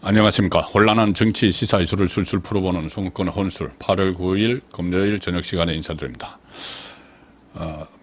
안녕하십니까. 혼란한 정치 시사 이슈를 술술 풀어보는 송권 혼술 8월 9일 금요일 저녁 시간에 인사드립니다.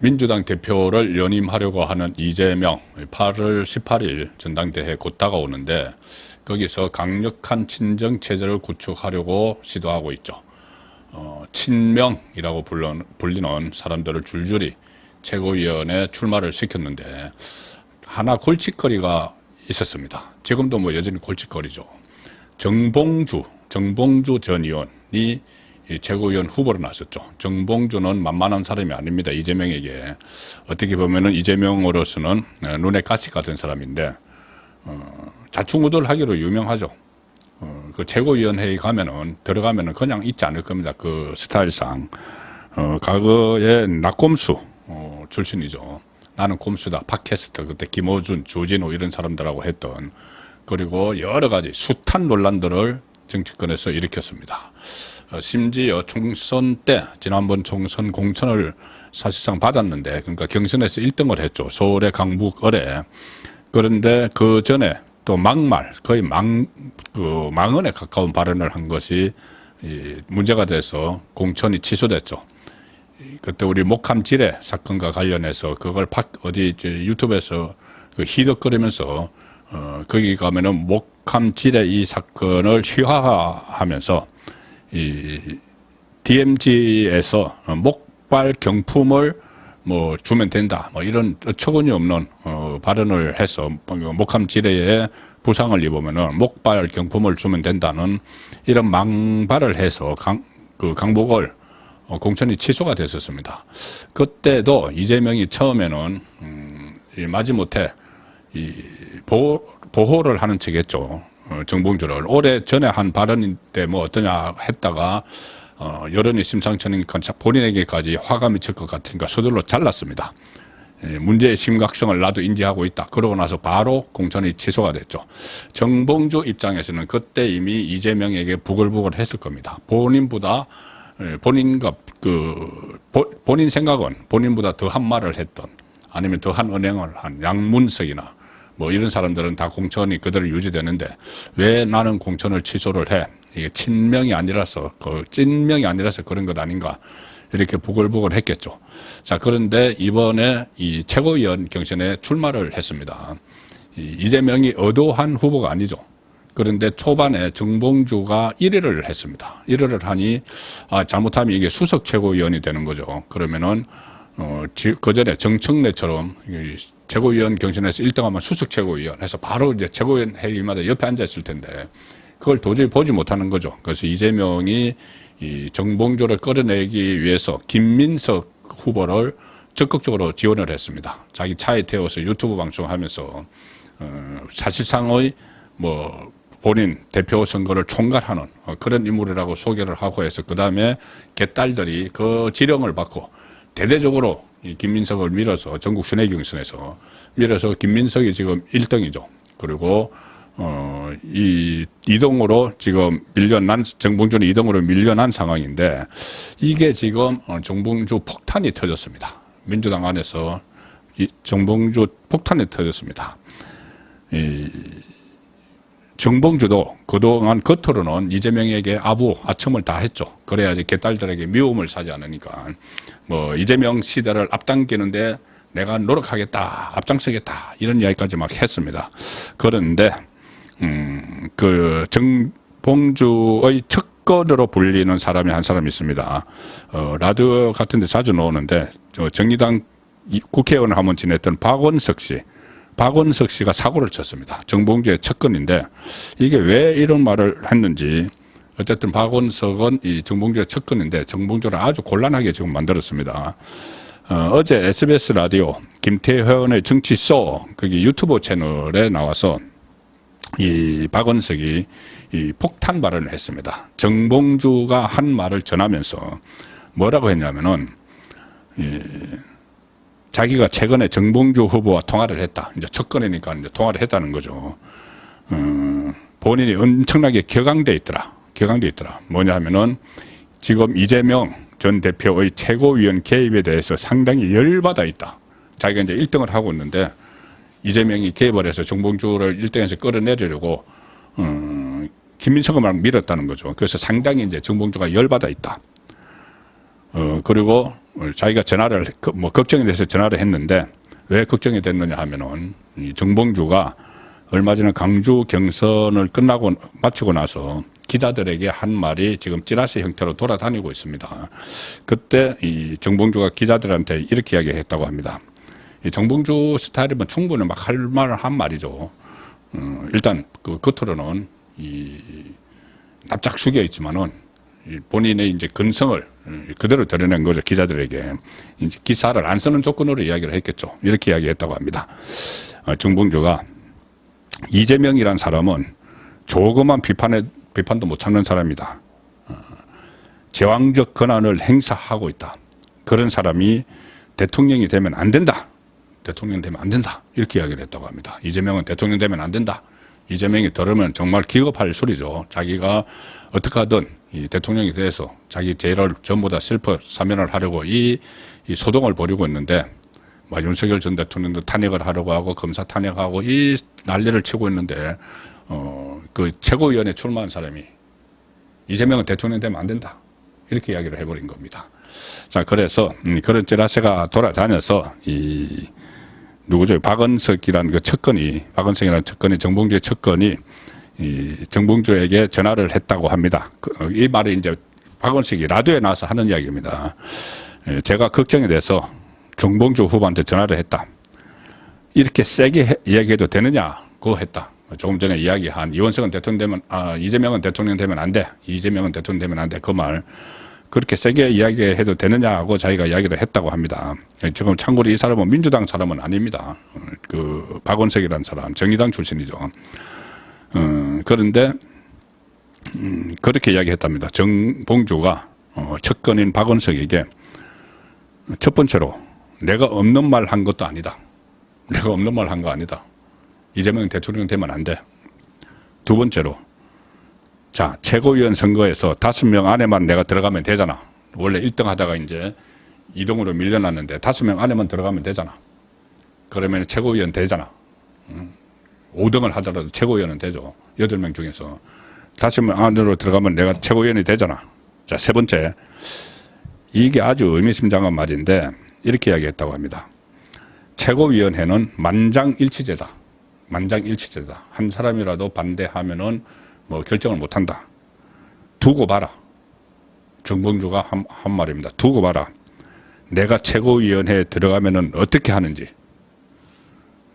민주당 대표를 연임하려고 하는 이재명 8월 18일 전당대회 곧 다가오는데 거기서 강력한 친정 체제를 구축하려고 시도하고 있죠. 친명이라고 불리는 사람들을 줄줄이 최고위원회 출마를 시켰는데 하나 골칫거리가 있었습니다. 지금도 뭐 여전히 골칫거리죠. 정봉주 전 의원이 최고위원 후보로 나섰죠. 정봉주는 만만한 사람이 아닙니다. 이재명에게. 어떻게 보면은 이재명으로서는 눈에 가시 같은 사람인데, 자충우돌하기로 유명하죠. 그 최고위원회에 들어가면은 그냥 있지 않을 겁니다. 그 스타일상. 과거에 낙곰수, 출신이죠. 나는 꼼수다. 팟캐스트, 그때 김어준, 조진호 이런 사람들하고 했던, 그리고 여러 가지 숱한 논란들을 정치권에서 일으켰습니다. 심지어 총선 때, 지난번 총선 공천을 사실상 받았는데, 그러니까 경선에서 1등을 했죠. 서울의 강북을에. 그런데 그 전에 또 막말, 거의 망언에 가까운 발언을 한 것이 문제가 돼서 공천이 취소됐죠. 그때 우리 목함지뢰 사건과 관련해서 그걸 유튜브에서 희덕거리면서 거기 가면은 목함지뢰 이 사건을 희화화하면서 이 DMZ에서 목발 경품을 뭐 주면 된다 뭐 이런 어처구니 없는 발언을 해서 목함지뢰에 부상을 입으면은 목발 경품을 주면 된다는 이런 망발을 해서 강북을 공천이 취소가 됐었습니다. 그때도 이재명이 처음에는 마지못해 보호를 하는 척했죠. 정봉주를 오래 전에 한 발언인데 뭐 어떠냐 했다가 여론이 심상찮으니까 본인에게까지 화가 미칠 것 같으니까 서둘러 잘랐습니다. 문제의 심각성을 나도 인지하고 있다. 그러고 나서 바로 공천이 취소가 됐죠. 정봉주 입장에서는 그때 이미 이재명에게 부글부글 했을 겁니다. 본인 생각은 본인보다 더한 말을 했던 아니면 더한 언행을 한 양문석이나 뭐 이런 사람들은 다 공천이 그대로 유지되는데 왜 나는 공천을 취소를 해? 이게 친명이 아니라서 찐명이 아니라서 그런 것 아닌가 이렇게 부글부글 했겠죠. 자, 그런데 이번에 이 최고위원 경선에 출마를 했습니다. 이재명이 의도한 후보가 아니죠. 그런데 초반에 정봉주가 1위를 했습니다. 1위를 하니 잘못하면 이게 수석 최고위원이 되는 거죠. 그러면은 그전에 정청래처럼 최고위원 경선에서 1등하면 수석 최고위원 해서 바로 이제 최고위원 회의마다 옆에 앉아 있을 텐데 그걸 도저히 보지 못하는 거죠. 그래서 이재명이 이 정봉주를 끌어내기 위해서 김민석 후보를 적극적으로 지원을 했습니다. 자기 차에 태워서 유튜브 방송하면서 사실상의 뭐 본인 대표 선거를 총괄하는 그런 인물이라고 소개를 하고 해서 그 다음에 개딸들이 그 지령을 받고 대대적으로 이 김민석을 밀어서 전국 순회 경선에서 밀어서 김민석이 지금 1등이죠. 그리고 이 2등으로 지금 정봉주는 2등으로 밀려난 상황인데 이게 지금 정봉주 폭탄이 터졌습니다. 민주당 안에서 정봉주 폭탄이 터졌습니다. 정봉주도 그동안 겉으로는 이재명에게 아첨을 다 했죠. 그래야지 개딸들에게 미움을 사지 않으니까. 뭐, 이재명 시대를 앞당기는데 내가 노력하겠다, 앞장서겠다, 이런 이야기까지 막 했습니다. 그런데, 그 정봉주의 척거리로 불리는 사람이 한 사람 있습니다. 라디오 같은 데 자주 나오는데, 정의당 국회의원을 한번 지냈던 박원석 씨가 사고를 쳤습니다. 정봉주의 척근인데 이게 왜 이런 말을 했는지 어쨌든 박원석은 이 정봉주의 척근인데 정봉주를 아주 곤란하게 지금 만들었습니다. 어제 SBS 라디오 김태현의 정치쇼 거기 유튜브 채널에 나와서 이 박원석이 이 폭탄 발언을 했습니다. 정봉주가 한 말을 전하면서 뭐라고 했냐면은 자기가 최근에 정봉주 후보와 통화를 했다. 이제 첫 건이니까 이제 통화를 했다는 거죠. 본인이 엄청나게 격앙돼 있더라. 뭐냐 하면은 지금 이재명 전 대표의 최고위원 개입에 대해서 상당히 열받아 있다. 자기가 이제 1등을 하고 있는데 이재명이 개입을 해서 정봉주를 1등에서 끌어내리려고 김민석을 막 밀었다는 거죠. 그래서 상당히 이제 정봉주가 열받아 있다. 그리고 자기가 전화를 뭐 걱정이 돼서 전화를 했는데 왜 걱정이 됐느냐 하면은 이 정봉주가 얼마 전에 강주 경선을 마치고 나서 기자들에게 한 말이 지금 찌라시 형태로 돌아다니고 있습니다. 그때 이 정봉주가 기자들한테 이렇게 이야기했다고 합니다. 이 정봉주 스타일이면 충분히 막 할 말을 한 말이죠. 일단 그 겉으로는 이 납작 숙여 있지만은 본인의 이제 근성을 그대로 드러낸 거죠. 기자들에게 이제 기사를 안 쓰는 조건으로 이야기를 했겠죠. 이렇게 이야기했다고 합니다. 정봉주가 이재명이란 사람은 조그만 비판도 못 참는 사람이다. 제왕적 권한을 행사하고 있다. 그런 사람이 대통령이 되면 안 된다. 대통령 되면 안 된다. 이렇게 이야기를 했다고 합니다. 이재명은 대통령 되면 안 된다. 이재명이 들으면 정말 기겁할 소리죠. 자기가 어떻게 하든 이 대통령이 돼서 자기 죄를 전부 다 셀프 사면을 하려고 이 소동을 벌이고 있는데 뭐 윤석열 전 대통령도 탄핵을 하려고 하고 검사 탄핵하고 이 난리를 치고 있는데 그 최고위원회 출마한 사람이 이재명은 대통령 되면 안 된다. 이렇게 이야기를 해버린 겁니다. 자, 그래서 그런 찌라시가 돌아다녀서 누구죠? 박은석이라는 그 박은석이라는 척건이 정봉주의 척건이 정봉주에게 전화를 했다고 합니다. 이 말이 이제 박은석이 라디오에 나와서 하는 이야기입니다. 제가 걱정이 돼서 정봉주 후보한테 전화를 했다. 이렇게 세게 이야기해도 되느냐고 했다. 조금 전에 이야기한 이재명은 대통령 되면 안 돼. 이재명은 대통령 되면 안 돼. 그 말. 그렇게 세게 이야기해도 되느냐고 자기가 이야기를 했다고 합니다. 지금 참고로 이 사람은 민주당 사람은 아닙니다. 그 박원석이라는 사람, 정의당 출신이죠. 그런데 그렇게 이야기했답니다. 정봉주가 척건인 박원석에게 첫 번째로 내가 없는 말 한 것도 아니다. 내가 없는 말 한 거 아니다. 이재명 대통령 되면 안 돼. 두 번째로 자, 최고위원 선거에서 5명 안에만 내가 들어가면 되잖아. 원래 1등 하다가 이제 2등으로 밀려났는데 5명 안에만 들어가면 되잖아. 그러면 최고위원 되잖아. 5등을 하더라도 최고위원은 되죠. 8명 중에서. 5명 안으로 들어가면 내가 최고위원이 되잖아. 자, 세 번째. 이게 아주 의미심장한 말인데 이렇게 이야기했다고 합니다. 최고위원회는 만장일치제다. 만장일치제다. 한 사람이라도 반대하면은 뭐 결정을 못한다. 두고 봐라. 정봉주가 한 말입니다. 두고 봐라. 내가 최고위원회에 들어가면은 어떻게 하는지.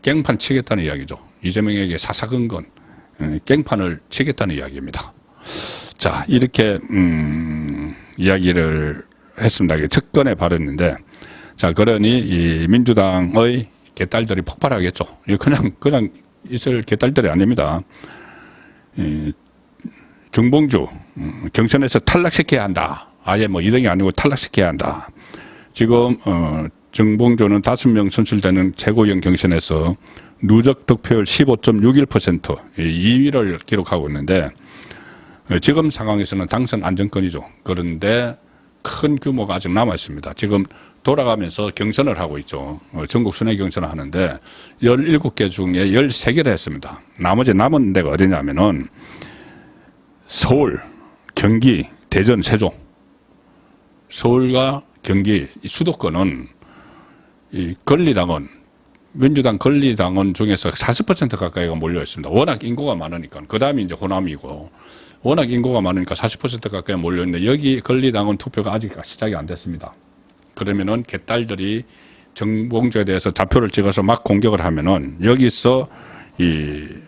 깽판 치겠다는 이야기죠. 이재명에게 사사건건 깽판을 치겠다는 이야기입니다. 자, 이렇게 이야기를 했습니다. 첫 건에 발언인데, 자, 그러니 이 민주당의 개딸들이 폭발하겠죠. 그냥 있을 개딸들이 아닙니다. 정봉주 경선에서 탈락시켜야 한다. 아예 뭐 2등이 아니고 탈락시켜야 한다. 지금 정봉주는 5명 선출되는 최고위원 경선에서 누적 득표율 15.61% 2위를 기록하고 있는데 지금 상황에서는 당선 안정권이죠. 그런데 큰 규모가 아직 남아 있습니다. 지금 돌아가면서 경선을 하고 있죠. 전국 순회 경선을 하는데 17개 중에 13개를 했습니다. 나머지 남은 데가 어디냐면은 서울, 경기, 대전, 세종. 서울과 경기 수도권은 이 권리당원, 민주당 권리당원 중에서 40% 가까이가 몰려 있습니다. 워낙 인구가 많으니까. 그 다음이 이제 호남이고. 워낙 인구가 많으니까 40% 가까이 몰려있는데 여기 권리당원 투표가 아직 시작이 안 됐습니다. 그러면은 개딸들이 정봉주에 대해서 좌표를 찍어서 막 공격을 하면은 여기서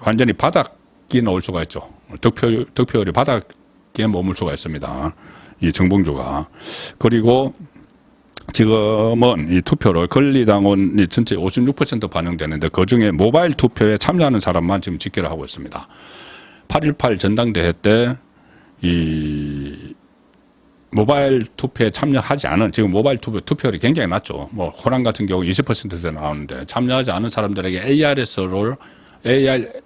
완전히 바닥이 나올 수가 있죠. 득표율이 바닥에 머물 수가 있습니다. 이 정봉주가. 그리고 지금은 이 투표를 권리당원이 전체 56% 반영되는데 그중에 모바일 투표에 참여하는 사람만 지금 집계를 하고 있습니다. 8.18 전당대회 때 이 모바일 투표에 참여하지 않은 지금 모바일 투표율이 굉장히 낮죠. 뭐 호남 같은 경우 20%대 나오는데 참여하지 않은 사람들에게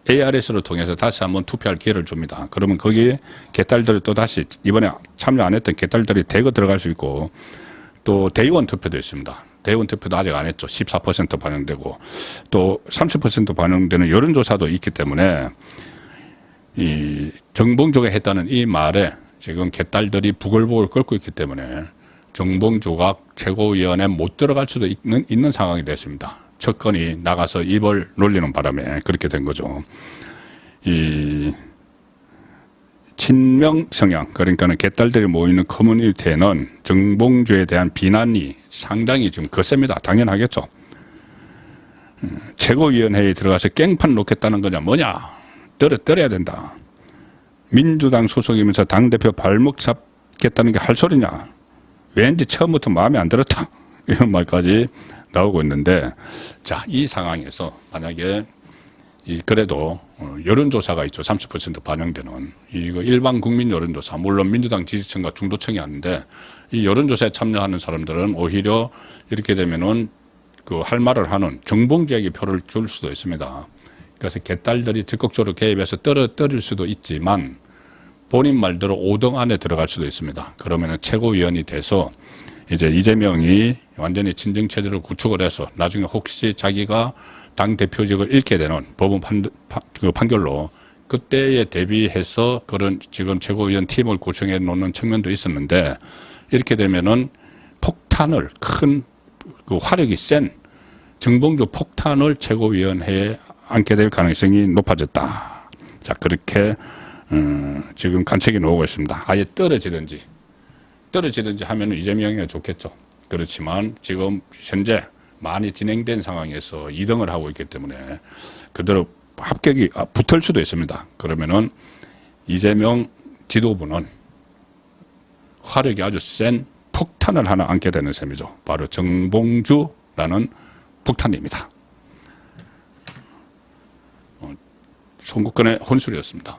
ARS를 통해서 다시 한번 투표할 기회를 줍니다. 그러면 거기에 개딸들이 또 다시 이번에 참여 안 했던 개딸들이 대거 들어갈 수 있고 또 대의원 투표도 있습니다. 대의원 투표도 아직 안 했죠. 14% 반영되고 또 30% 반영되는 여론조사도 있기 때문에 이 정봉주가 했다는 이 말에 지금 개딸들이 부글부글 끓고 있기 때문에 정봉주가 최고위원회에 못 들어갈 수도 있는 상황이 됐습니다. 척건이 나가서 입을 놀리는 바람에 그렇게 된 거죠. 이 친명 성향, 그러니까는 개딸들이 모이는 커뮤니티에는 정봉주에 대한 비난이 상당히 지금 거셉니다. 당연하겠죠. 최고위원회에 들어가서 깽판 놓겠다는 거냐, 뭐냐, 떨어야 된다. 민주당 소속이면서 당대표 발목 잡겠다는 게 할 소리냐, 왠지 처음부터 마음에 안 들었다, 이런 말까지 나오고 있는데, 자, 이 상황에서 만약에 그래도 여론조사가 있죠. 30% 반영되는 이거 일반 국민 여론조사, 물론 민주당 지지층과 중도층이 아닌데 이 여론조사에 참여하는 사람들은 오히려 이렇게 되면은 그 할 말을 하는 정봉주에게 표를 줄 수도 있습니다. 그래서 개딸들이 적극적으로 개입해서 떨어뜨릴 수도 있지만 본인 말대로 5등 안에 들어갈 수도 있습니다. 그러면은 최고위원이 돼서 이제 이재명이 완전히 친정체제를 구축을 해서 나중에 혹시 자기가 당대표직을 잃게 되는 법원 판결로 그때에 대비해서 그런 지금 최고위원 팀을 구성해 놓는 측면도 있었는데 이렇게 되면은 폭탄을 큰 그 화력이 센 정봉주 폭탄을 최고위원회에 안게 될 가능성이 높아졌다. 자, 그렇게 지금 관측이 나오고 있습니다. 아예 떨어지든지 하면은 이재명이 좋겠죠. 그렇지만 지금 현재 많이 진행된 상황에서 2등을 하고 있기 때문에 그대로 합격이 붙을 수도 있습니다. 그러면은 이재명 지도부는 화력이 아주 센 폭탄을 하나 안게 되는 셈이죠. 바로 정봉주라는 폭탄입니다. 송국근의 혼술이었습니다.